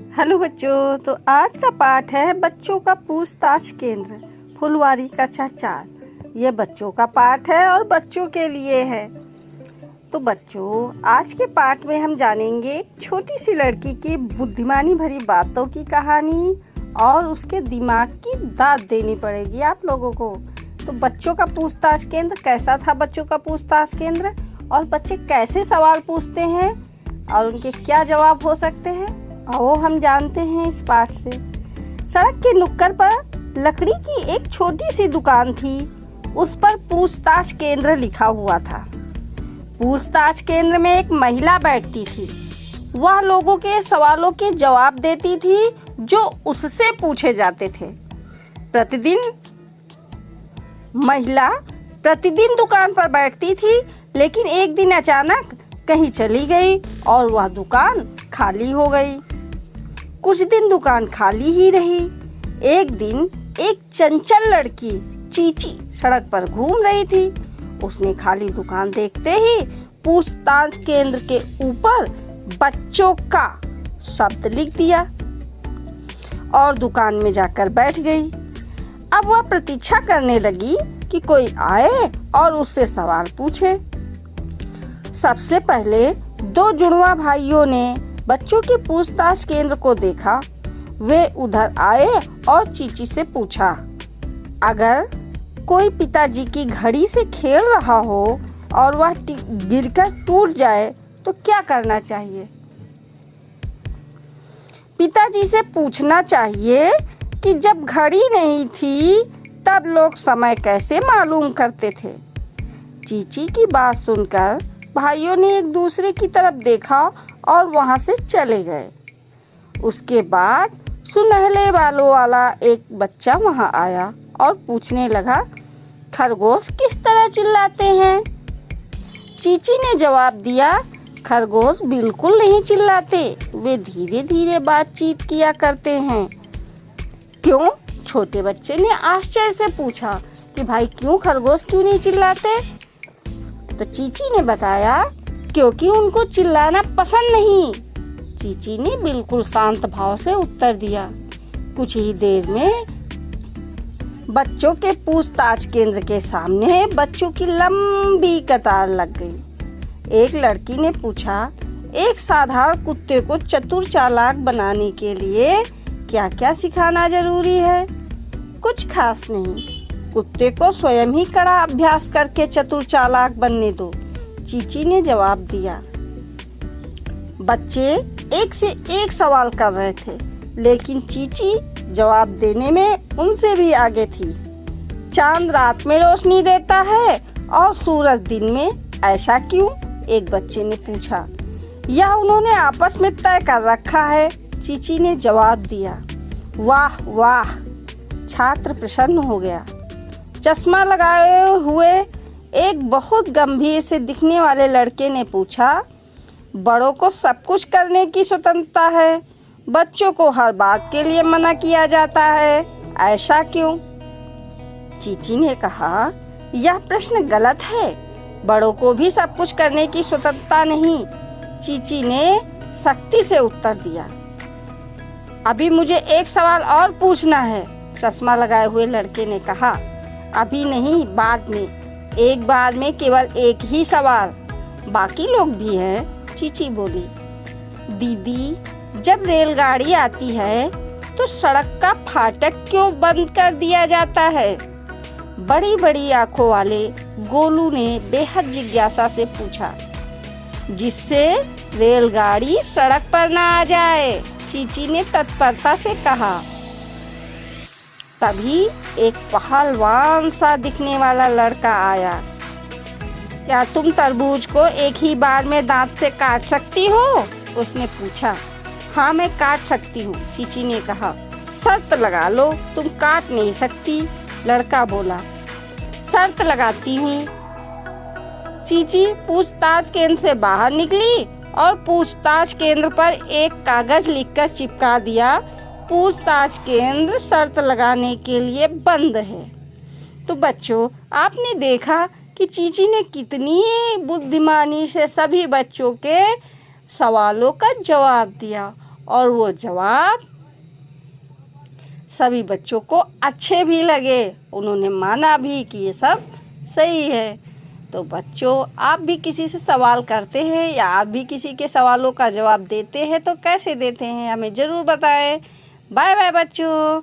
Hello बच्चों, तो आज का पाठ है बच्चों का पूछताछ केंद्र फुलवारी कक्षा 4। ये बच्चों का पाठ है और बच्चों के लिए है। तो बच्चों, आज के पाठ में हम जानेंगे एक छोटी सी लड़की की बुद्धिमानी भरी बातों की कहानी और उसके दिमाग की दाद देनी पड़ेगी आप लोगों को। तो बच्चों का पूछताछ केंद्र कैसा था? बच्चों का पूछताछ केंद्र और बच्चे कैसे सवाल पूछते हैं और उनके क्या जवाब हो सकते हैं, आओ हम जानते हैं इस पाठ से। सड़क के नुक्कड़ पर लकड़ी की एक छोटी सी दुकान थी। उस पर पूछताछ केंद्र लिखा हुआ था। पूछताछ केंद्र में एक महिला बैठती थी। वह लोगों के सवालों के जवाब देती थी जो उससे पूछे जाते थे। महिला प्रतिदिन दुकान पर बैठती थी, लेकिन एक दिन अचानक कहीं चली गई और वह दुकान खाली हो गई। कुछ दिन दुकान खाली ही रही। एक दिन एक चंचल लड़की चीची सड़क पर घूम रही थी। उसने खाली दुकान देखते ही पूछताछ केंद्र के ऊपर बच्चों का शब्द लिख दिया और दुकान में जाकर बैठ गई। अब वह प्रतीक्षा करने लगी कि कोई आए और उससे सवाल पूछे। सबसे पहले दो जुड़वा भाइयों ने बच्चों के पूछताछ केंद्र को देखा। वे उधर आए और चीची से पूछा, अगर कोई पिताजी की घड़ी से खेल रहा हो और वह गिरकर टूट जाए तो क्या करना चाहिए? पिताजी से पूछना चाहिए कि जब घड़ी नहीं थी तब लोग समय कैसे मालूम करते थे। चीची की बात सुनकर भाइयों ने एक दूसरे की तरफ देखा और वहां से चले गए। उसके बाद सुनहले बालों वाला एक बच्चा वहां आया और पूछने लगा, खरगोश किस तरह चिल्लाते हैं? चीची ने जवाब दिया, खरगोश बिल्कुल नहीं चिल्लाते, वे धीरे धीरे बातचीत किया करते हैं। क्यों? छोटे बच्चे ने आश्चर्य से पूछा कि भाई खरगोश क्यों नहीं चिल्लाते? तो चीची ने बताया, क्योंकि उनको चिल्लाना पसंद नहीं। चीची ने बिल्कुल शांत भाव से उत्तर दिया। कुछ ही देर में बच्चों के पूछताछ केंद्र के सामने बच्चों की लंबी कतार लग गई। एक लड़की ने पूछा, एक साधारण कुत्ते को चतुर चालाक बनाने के लिए क्या क्या सिखाना जरूरी है? कुछ खास नहीं, कुत्ते को स्वयं ही कड़ा अभ्यास करके चतुर चालाक बनने दो, चीची ने जवाब दिया। बच्चे एक से एक सवाल कर रहे थे, लेकिन चीची जवाब देने में उनसे भी आगे थी। चांद रात में रोशनी देता है और सूरज दिन में, ऐसा क्यों? एक बच्चे ने पूछा। यह उन्होंने आपस में तय कर रखा है, चीची ने जवाब दिया। वाह वाह, छात्र प्रसन्न हो गया। चश्मा लगाए हुए एक बहुत गंभीर से दिखने वाले लड़के ने पूछा, बड़ों को सब कुछ करने की स्वतंत्रता है, बच्चों को हर बात के लिए मना किया जाता है, ऐसा क्यों? चीची ने कहा, यह प्रश्न गलत है, बड़ों को भी सब कुछ करने की स्वतंत्रता नहीं, चीची ने सख्ती से उत्तर दिया। अभी मुझे एक सवाल और पूछना है, चश्मा लगाए हुए लड़के ने कहा। अभी नहीं, बाद में, एक बार में केवल एक ही सवाल, बाकी लोग भी हैं, चीची बोली। दीदी, जब रेलगाड़ी आती है तो सड़क का फाटक क्यों बंद कर दिया जाता है? बड़ी बड़ी आंखों वाले गोलू ने बेहद जिज्ञासा से पूछा। जिससे रेलगाड़ी सड़क पर ना आ जाए, चीची ने तत्परता से कहा। तभी एक पहलवान सा दिखने वाला लड़का आया। क्या तुम तरबूज को एक ही बार में दांत से काट सकती हो? उसने पूछा। हाँ, मैं काट सकती हूँ, चीची ने कहा। शर्त लगा लो, तुम काट नहीं सकती, लड़का बोला। शर्त लगाती हूँ। चीची पूछताछ केंद्र से बाहर निकली और पूछताछ केंद्र पर एक कागज लिखकर चिपका दिया, पूछताछ केंद्र शर्त लगाने के लिए बंद है। तो बच्चों, आपने देखा कि चीची ने कितनी बुद्धिमानी से सभी बच्चों के सवालों का जवाब दिया और वो जवाब सभी बच्चों को अच्छे भी लगे, उन्होंने माना भी कि ये सब सही है। तो बच्चों, आप भी किसी से सवाल करते हैं या आप भी किसी के सवालों का जवाब देते हैं तो कैसे देते हैं, हमें ज़रूर बताएं। बाय बाय बच्चों।